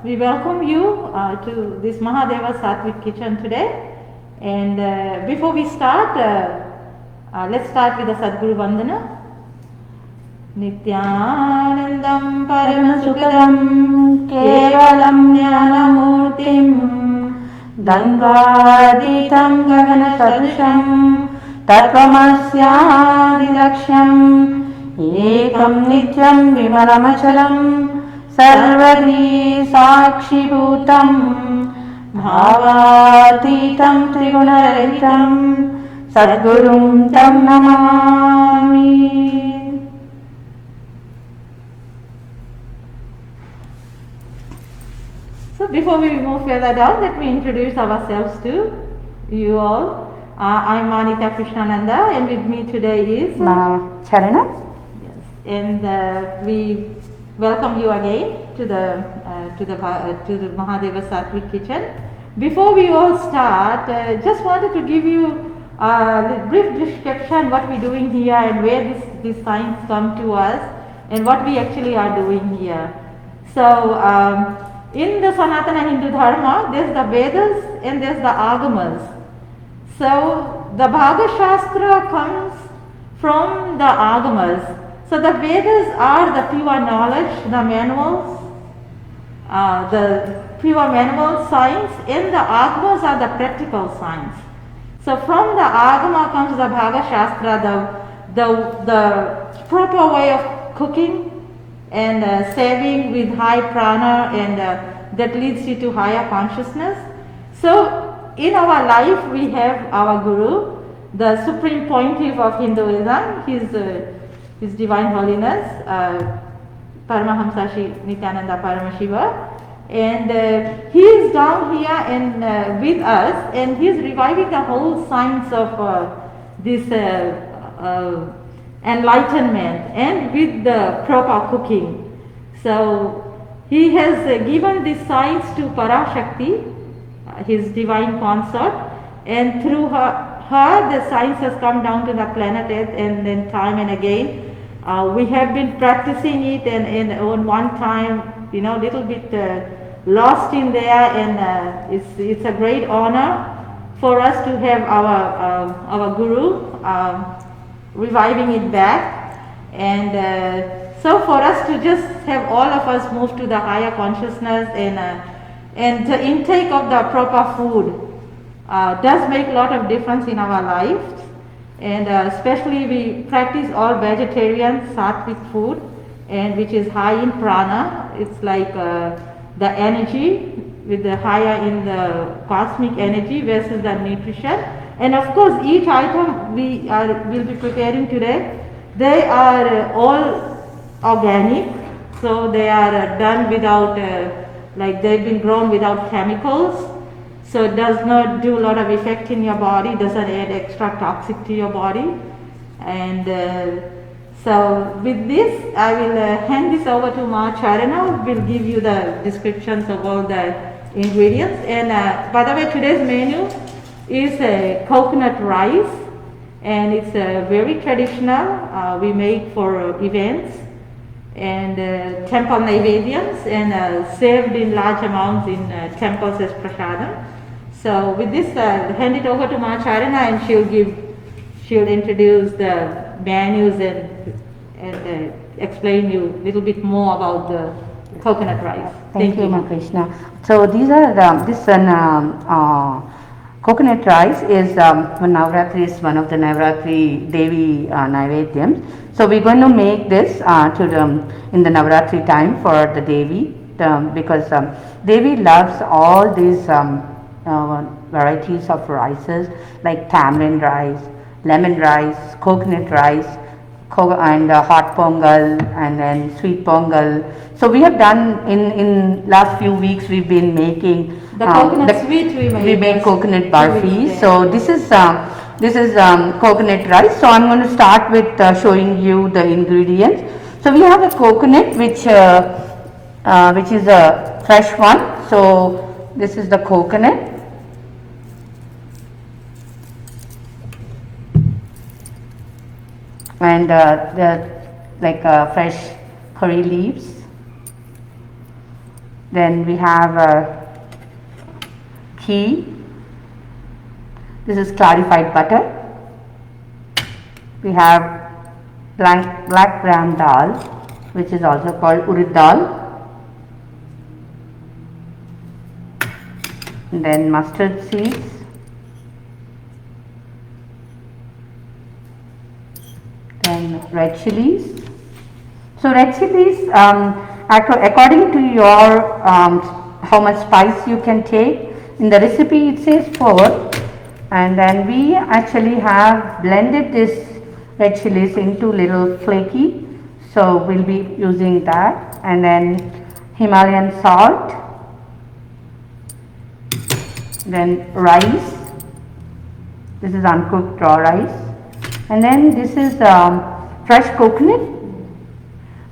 We welcome you to this Mahadeva Sattvic Kitchen today. And before we start, let's start with the Sadguru Vandana. Nityanandam Paramasukadam Kevalam Jnanamurtim Dangaditam Gagana Sadusham Tatvamasyadilaksham Ekam Nityam Vimalamachalam Sarvadi Sakshibhutam Bhavatitam Trigunarahitam Sadgurum Tam Namami. So before we move further down, let me introduce ourselves to you all. I'm Anita Krishnananda, and with me today is Charana. Yes, and we welcome you again to the Mahadeva Sattvic Kitchen. Before we all start, just wanted to give you a brief description what we're doing here and where these signs come to us and what we actually are doing here. So in the Sanatana Hindu Dharma, there's the Vedas and there's the Agamas. So the Bhaga Shastra comes from the Agamas. So the Vedas are the pure knowledge, the manuals, science, and the Agamas are the practical science. So from the Agama comes the Bhaga Shastra, the proper way of cooking and saving with high prana, and that leads you to higher consciousness. So in our life we have our Guru, the Supreme Pontiff of Hinduism, His Divine Holiness Paramahamsa Shri Nityananda Paramashiva, and he is down here and with us, and he is reviving the whole science of this enlightenment and with the proper cooking. So he has given this science to Parashakti, his divine consort, and through her the science has come down to the planet Earth, and then time and again we have been practicing it, and on one time, little bit lost in there, and it's a great honor for us to have our Guru reviving it back, and so for us to just have all of us move to the higher consciousness, and the intake of the proper food does make a lot of difference in our lives, and especially we practice all vegetarian sattvic food, and which is high in prana. It's like the energy with the higher in the cosmic energy versus the nutrition. And of course, each item will be preparing today, they are all organic, so they are done without they've been grown without chemicals, so it does not do a lot of effect in your body, doesn't add extra toxic to your body. And so with this, I will hand this over to Ma Charana, who will give you the descriptions of all the ingredients. And by the way, today's menu is coconut rice, and it's very traditional. We make for events and temple naivedyams, and served in large amounts in temples as prasadam. So with this, hand it over to Ma Charana, and she'll introduce the menus and explain you a little bit more about the coconut rice. Thank you, Ma Krishna. So these are coconut rice is Navratri is one of the Navratri Devi Naivedyams. So we're going to make this in the Navratri time for the Devi, because Devi loves all these varieties of rices like tamarind rice, lemon rice, coconut rice, and hot pongal, and then sweet pongal. So we have done in last few weeks we've been making the coconut sweet. We make coconut barfi. So this is coconut rice. So I'm going to start with showing you the ingredients. So we have a coconut which is a fresh one. So this is the coconut. And the fresh curry leaves, Then we have ghee. This is clarified butter. We have black gram dal, which is also called urad dal. And then mustard seeds. Then red chilies. So red chilies, according to your how much spice you can take. In the recipe it says 4, and then we actually have blended this red chilies into little flaky. So we'll be using that, and then Himalayan salt, then rice. This is uncooked raw rice, and then this is fresh coconut.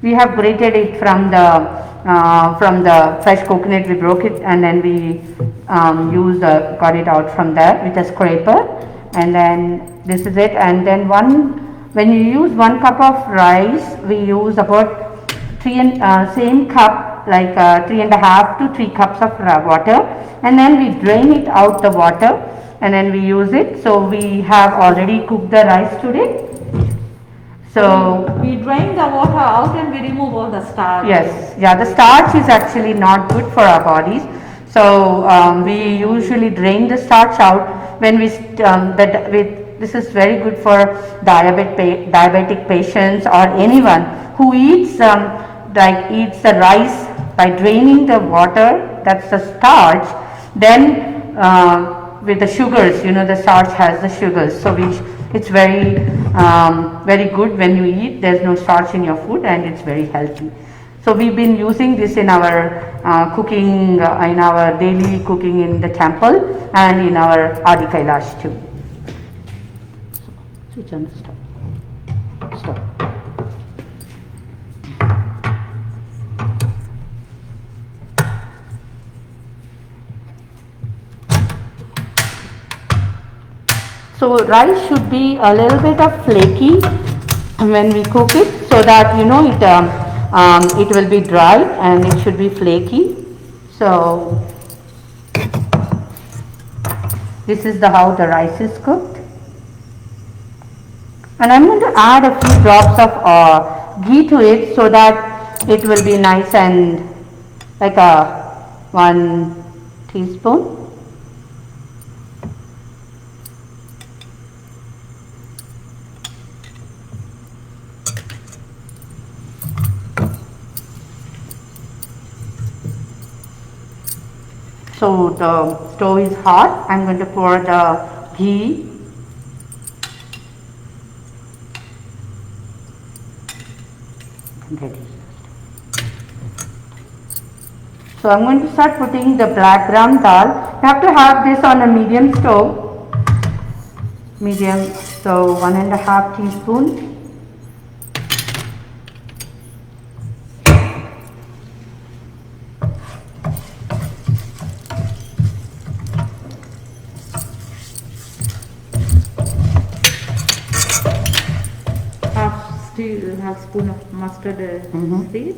We have grated it from the fresh coconut. We broke it and then we got it out from there with a scraper, and then this is it. And then when you use 1 cup of rice, we use about same cup, like 3.5 to 3 cups of water, and then we drain it out the water and then we use it. So we have already cooked the rice today. So we drain the water out and we remove all the starch. Yes, yeah, the starch is actually not good for our bodies. So we usually drain the starch out when this is very good for diabetic patients or anyone who eats eats the rice by draining the water, that's the starch. Then with the sugars, the starch has the sugars, so it's very very good when you eat. There's no starch in your food and it's very healthy. So we've been using this in our cooking, in our daily cooking in the temple and in our Adi Kailash too. Switch on the stove. Stop. So rice should be a little bit of flaky when we cook it, so that it will be dry and it should be flaky. So this is how the rice is cooked, and I'm going to add a few drops of ghee to it so that it will be nice and like 1 teaspoon. So the stove is hot. I'm going to pour the ghee. So I'm going to start putting the black gram dal. You have to have this on a medium stove. Medium, so 1.5 teaspoon. Half spoon of mustard seed.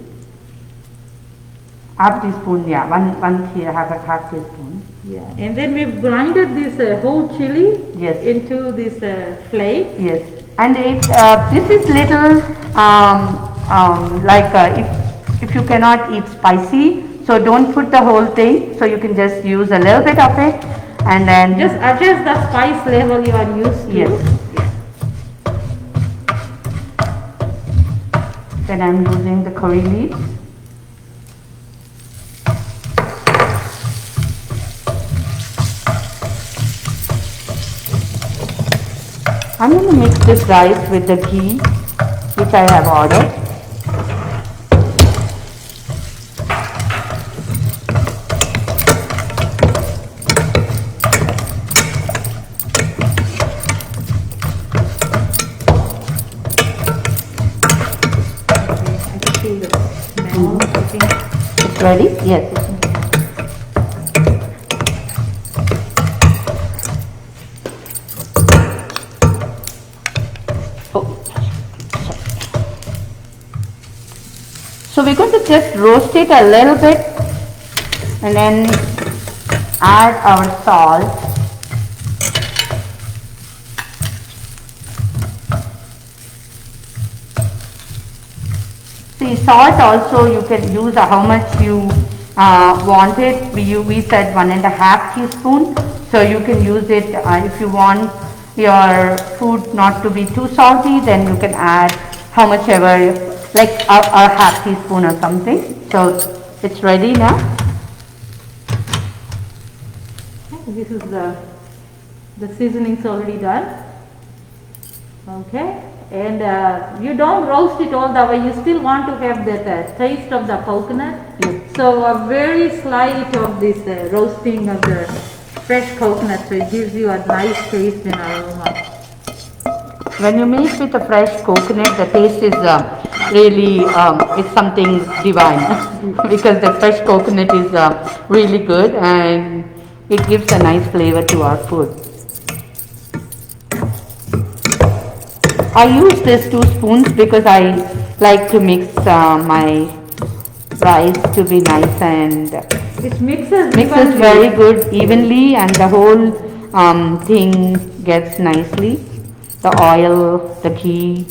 Half teaspoon, yeah, half teaspoon. Yeah, and then we've grinded this whole chili Yes. into this flake. Yes, and this is little if you cannot eat spicy, so don't put the whole thing. So you can just use a little bit of it, and then just adjust the spice level you are used to. Yes. Then I'm using the curry leaves. I'm going to mix this rice with the ghee which I have ordered. It's ready? Yes. So we're going to just roast it a little bit and then add our salt. See, salt also you can use how much you want it. We said 1.5 teaspoon, so you can use it if you want your food not to be too salty, then you can add how much ever, like a half teaspoon or something. So it's ready now. This is the seasoning's already done. Okay, and you don't roast it all the way. You still want to have that taste of the coconut. Yes. So a very slight of this roasting of the fresh coconut, so it gives you a nice taste and aroma. When you make with a fresh coconut, the taste is really it's something divine because the fresh coconut is really good and it gives a nice flavor to our food. I use this 2 spoons because I like to mix my rice to be nice and It mixes very good evenly, and the whole thing gets nicely. The oil, the ghee.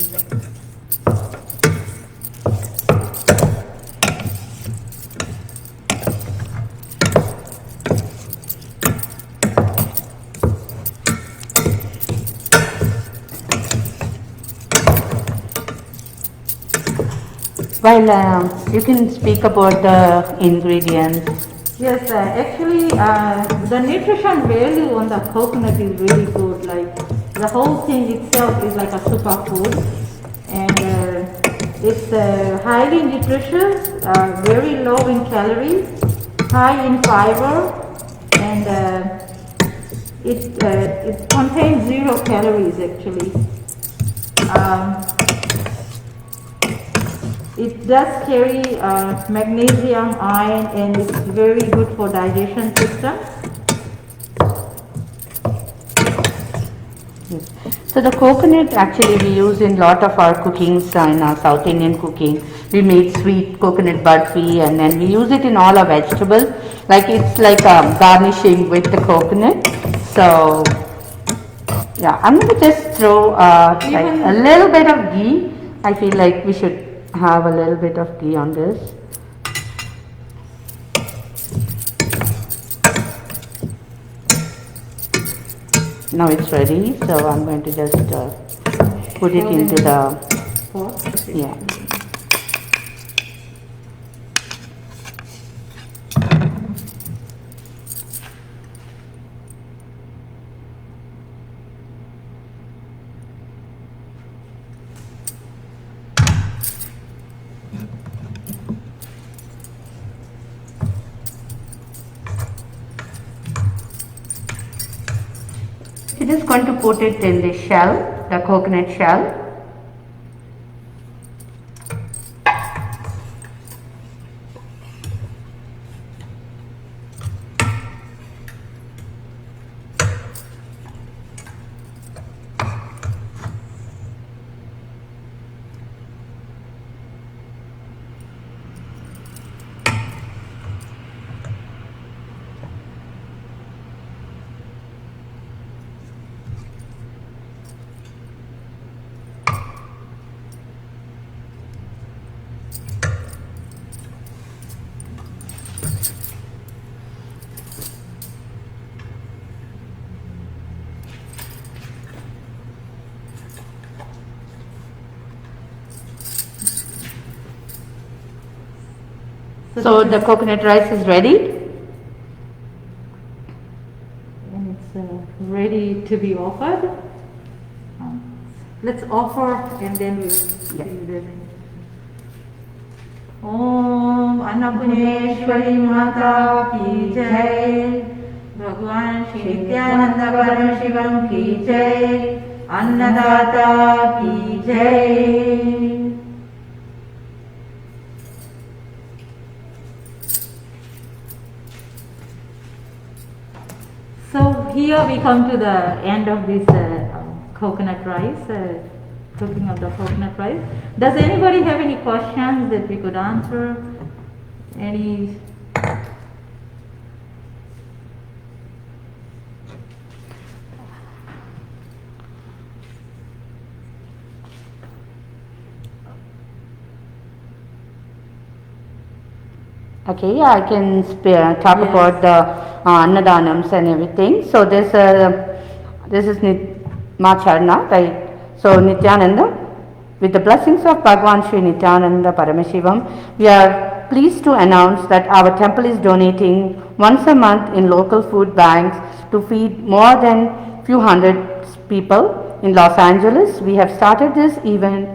Well, you can speak about the ingredients. Yes, actually, the nutrition value on the coconut is really good. Like the whole thing itself is like a superfood, and it's highly nutritious, very low in calories, high in fiber, and it contains 0 calories actually. It does carry magnesium, iron, and it's very good for digestion system. Yes. So the coconut actually we use in lot of our cookings in our South Indian cooking. We make sweet coconut barfi and then we use it in all our vegetables. Like it's like garnishing with the coconut. So yeah, I'm going to just throw like a little bit of ghee. I feel like we should have a little bit of ghee on this. Now it's ready, so I'm going to just put it into the yeah. We're just going to put it in the shell, the coconut shell. So the coconut rice is ready. And it's ready to be offered. Let's offer and then we'll see the Om Annapurneshwari Mata ki jai, Bhagwan Shri Nityananda Paramashivam ki jai, Annadata ki jai. So here we come to the end of this coconut rice, cooking of the coconut rice. Does anybody have any questions that we could answer? Any? Okay, I can talk Yes. about the Annadanams and everything. So this is Macharna, right? So Nityananda, with the blessings of Bhagwan Sri Nityananda Paramashivam, we are pleased to announce that our temple is donating once a month in local food banks to feed more than few hundred people in Los Angeles. We have started this event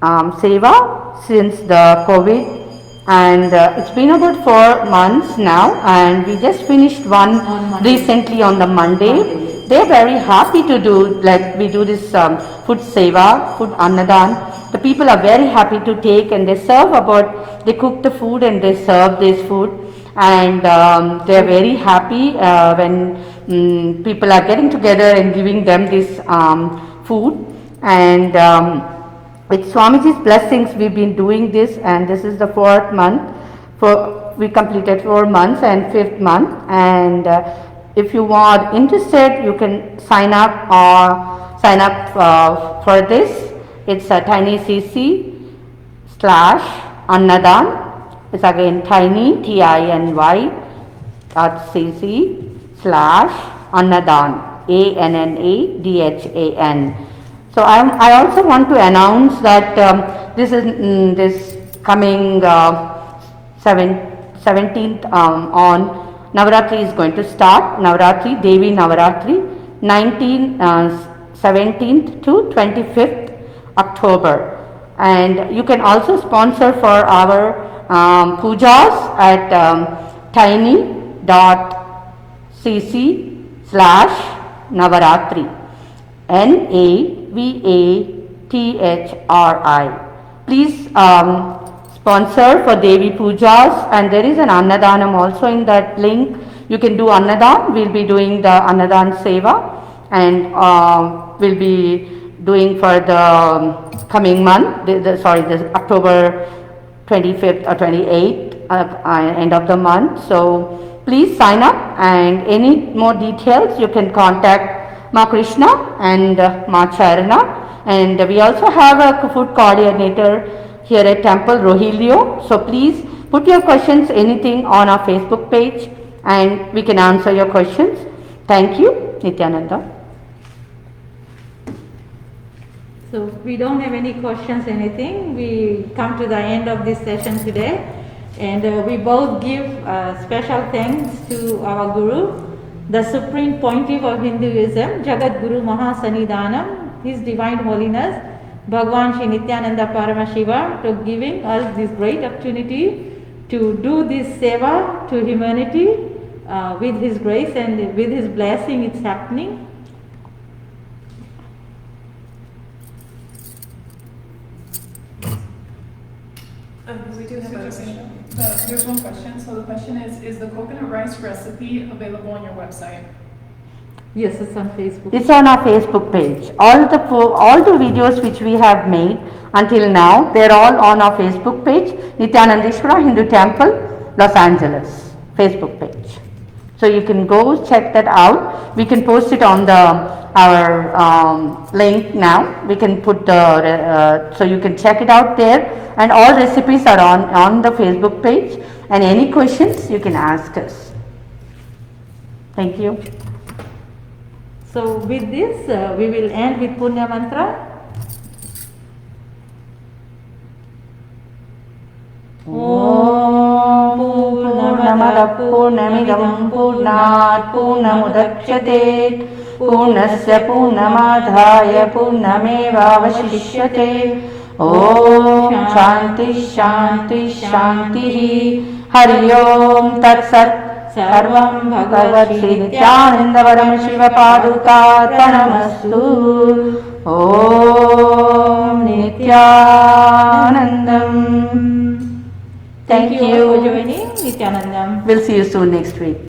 Seva since the COVID, and it's been about 4 months now, and we just finished one On Monday. recently on the Monday. Monday. They're very happy to do, like we do this food seva, food annadan. The people are very happy to take, and they serve they cook the food and they serve this food, and they're very happy when people are getting together and giving them this food. And with Swamiji's blessings, we've been doing this, and this is the 4th month. We completed 4 months and 5th month. And if you are interested, you can sign up for this. It's a tinycc/annadan. It's again tiny TINY.cc/annadan ANNADHAN. So I also want to announce that this coming 17th on Navaratri is going to start. Navaratri, Devi Navaratri, 17th to 25th October. And you can also sponsor for our pujas at tiny.cc/Navaratri. NAVATHRI. Please sponsor for Devi Pujas, and there is an Annadanam also in that link. You can do Annadan. We'll be doing the Annadan Seva, and we'll be doing for the coming month, the October 25th or 28th, end of the month. So please sign up, and any more details you can contact Ma Krishna and Ma Charana. And we also have a food coordinator here at Temple, Rogelio. So please put your questions, anything on our Facebook page, and we can answer your questions. Thank you, Nityananda. So we don't have any questions, anything. We come to the end of this session today, and we both give special thanks to our Guru, the Supreme Pontiff of Hinduism, Jagat Guru Mahasannidhanam, His Divine Holiness, Bhagwan Sri Nityananda Paramashiva, to giving us this great opportunity to do this seva to humanity with His grace and with His blessing. It's happening. We do have a question. There's one question. So the question is the coconut rice recipe available on your website? Yes, it's on Facebook. It's on our Facebook page. All the videos which we have made until now, they're all on our Facebook page, Nityanandeshwara Hindu Temple, Los Angeles, Facebook page. So you can go check that out. We can post it on our link now. We can put so you can check it out there, and all recipes are on the Facebook page, and any questions you can ask us. Thank you. So with this, we will end with Punya Mantra. Om Purnamada Purnamidam Purnat Purnamudachyate Purnasya Purnamadhaya Purnamevavashishyate. Om Shanti Shanti Shanti. Hari Om Tat Sat. Sarvam Bhagavad Sri Nityananda Paramashiva Padukarpanamastu. Om Nityanandam. Thank you all for joining Nityanandam. We'll see you soon next week.